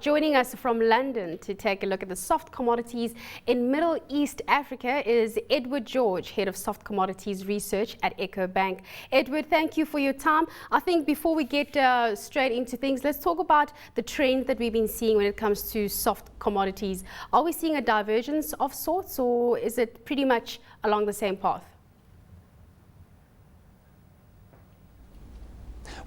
Joining us from London to take a look at the soft commodities in Middle East Africa is Edward George, Head of Soft Commodities Research at Ecobank. Edward, thank you for your time. I think before we get straight into things, let's talk about the trend that we've been seeing when it comes to soft commodities. Are we seeing a divergence of sorts, or is it pretty much along the same path?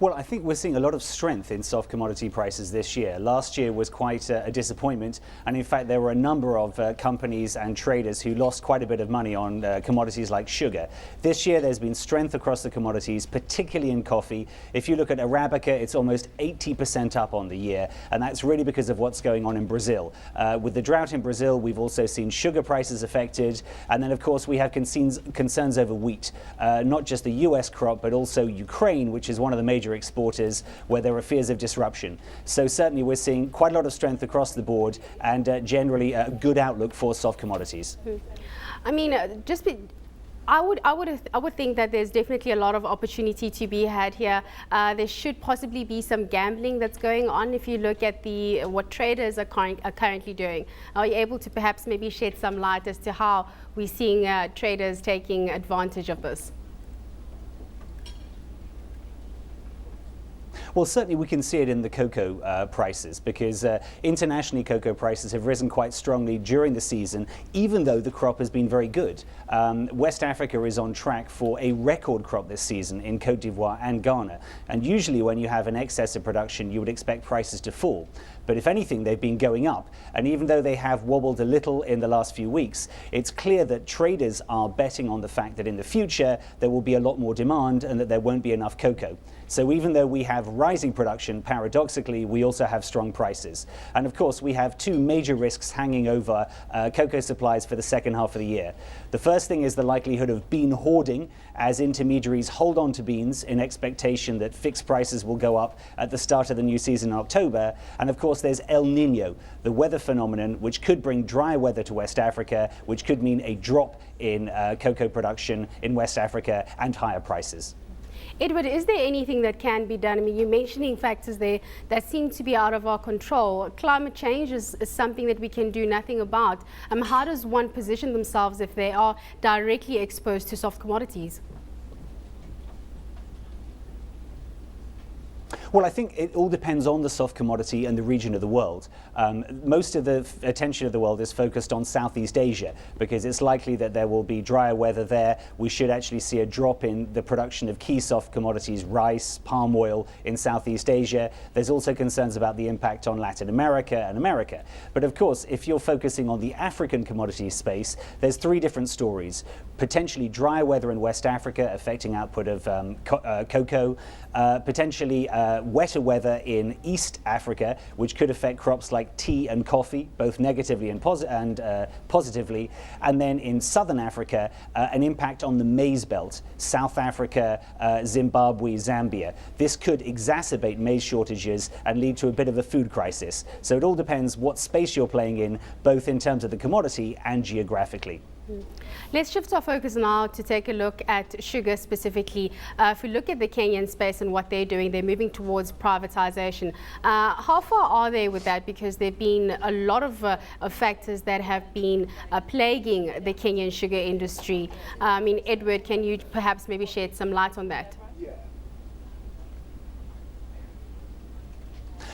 Well, I think we're seeing a lot of strength in soft commodity prices this year. Last year was quite a disappointment, and in fact there were a number of companies and traders who lost quite a bit of money on commodities like sugar. This year there's been strength across the commodities, particularly in coffee. If you look at Arabica, it's almost 80% up on the year, and that's really because of what's going on in Brazil. With the drought in Brazil, we've also seen sugar prices affected, and then of course we have concerns over wheat, not just the US crop, but also Ukraine, which is one of the major exporters, where there are fears of disruption. So certainly we're seeing quite a lot of strength across the board, and generally a good outlook for soft commodities. I mean, I would think that there's definitely a lot of opportunity to be had here. There should possibly be some gambling that's going on if you look at what traders are currently doing. Are you able to perhaps maybe shed some light as to how we're seeing traders taking advantage of this? Well, certainly we can see it in the cocoa prices, because internationally cocoa prices have risen quite strongly during the season, even though the crop has been very good. West Africa is on track for a record crop this season in Côte d'Ivoire and Ghana. And usually when you have an excess of production, you would expect prices to fall. But if anything, they've been going up. And even though they have wobbled a little in the last few weeks, it's clear that traders are betting on the fact that in the future there will be a lot more demand and that there won't be enough cocoa. So even though we have rising production, paradoxically, we also have strong prices. And of course, we have two major risks hanging over cocoa supplies for the second half of the year. The first thing is the likelihood of bean hoarding, as intermediaries hold on to beans in expectation that fixed prices will go up at the start of the new season in October. And of course, there's El Niño, the weather phenomenon, which could bring dry weather to West Africa, which could mean a drop in cocoa production in West Africa and higher prices. Edward, is there anything that can be done? I mean, you're mentioning factors there that seem to be out of our control. Climate change is something that we can do nothing about. How does one position themselves if they are directly exposed to soft commodities? Well, I think it all depends on the soft commodity and the region of the world. Most of the attention of the world is focused on Southeast Asia, because it's likely that there will be drier weather there. We should actually see a drop in the production of key soft commodities, rice, palm oil in Southeast Asia. There's also concerns about the impact on Latin America and America. But of course, if you're focusing on the African commodity space, there's three different stories. Potentially dry weather in West Africa affecting output of cocoa, potentially wetter weather in East Africa, which could affect crops like tea and coffee, both negatively and positively. And then in Southern Africa, an impact on the maize belt, South Africa, Zimbabwe, Zambia. This could exacerbate maize shortages and lead to a bit of a food crisis. So it all depends what space you're playing in, both in terms of the commodity and geographically. Let's shift our focus now to take a look at sugar specifically. If we look at the Kenyan space and what they're doing, they're moving towards privatization. How far are they with that? Because there have been a lot of factors that have been plaguing the Kenyan sugar industry. I mean, Edward, can you perhaps maybe shed some light on that?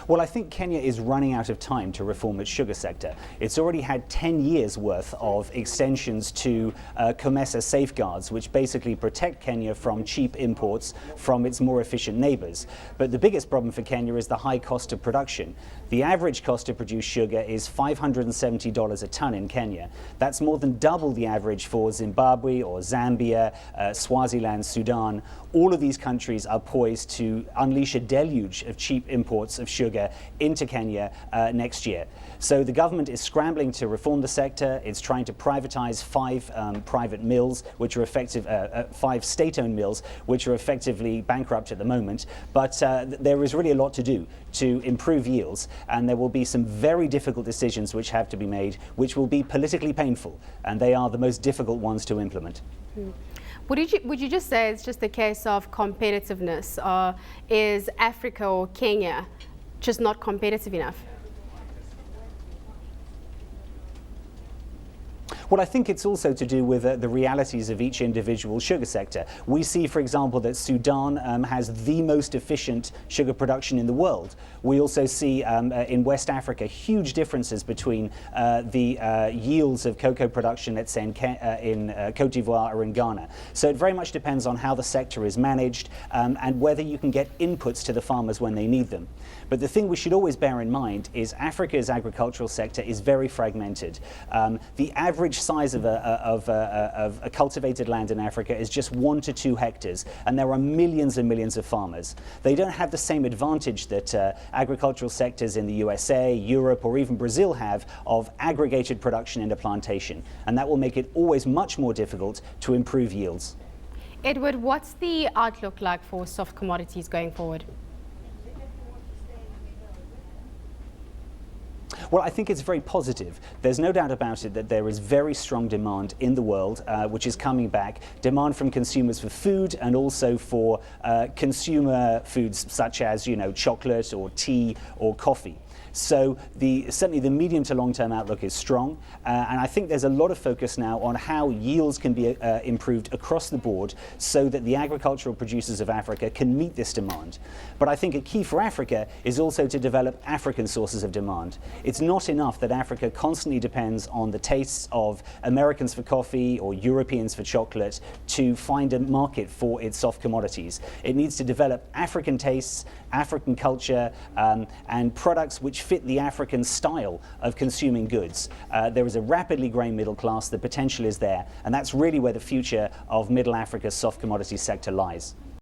Well, I think Kenya is running out of time to reform its sugar sector. It's already had 10 years worth of extensions to COMESA safeguards, which basically protect Kenya from cheap imports from its more efficient neighbors. But the biggest problem for Kenya is the high cost of production. The average cost to produce sugar is $570 a ton in Kenya. That's more than double the average for Zimbabwe or Zambia, Swaziland, Sudan. All of these countries are poised to unleash a deluge of cheap imports of sugar into Kenya next year. So the government is scrambling to reform the sector. It's trying to privatize five private mills, which are five state-owned mills, which are effectively bankrupt at the moment. But there is really a lot to do to improve yields, and there will be some very difficult decisions which have to be made, which will be politically painful, and they are the most difficult ones to implement. Would you just say it's just a case of competitiveness? Is Africa or Kenya just not competitive enough? Well, I think it's also to do with the realities of each individual sugar sector. We see, for example, that Sudan has the most efficient sugar production in the world. We also see in West Africa huge differences between the yields of cocoa production, let's say, in Cote d'Ivoire or in Ghana. So it very much depends on how the sector is managed and whether you can get inputs to the farmers when they need them. But the thing we should always bear in mind is Africa's agricultural sector is very fragmented. The average size of a cultivated land in Africa is just 1 to 2 hectares, and there are millions and millions of farmers. They don't have the same advantage that agricultural sectors in the USA, Europe, or even Brazil have of aggregated production in a plantation, and that will make it always much more difficult to improve yields. Edward, what's the outlook like for soft commodities going forward? Well, I think it's very positive. There's no doubt about it that there is very strong demand in the world, which is coming back. Demand from consumers for food and also for consumer foods such as, chocolate or tea or coffee. So certainly the medium to long-term outlook is strong, and I think there's a lot of focus now on how yields can be improved across the board so that the agricultural producers of Africa can meet this demand. But I think a key for Africa is also to develop African sources of demand. It's not enough that Africa constantly depends on the tastes of Americans for coffee or Europeans for chocolate to find a market for its soft commodities. It needs to develop African tastes, African culture, and products which fit the African style of consuming goods. There is a rapidly growing middle class, the potential is there, and that's really where the future of Middle Africa's soft commodities sector lies.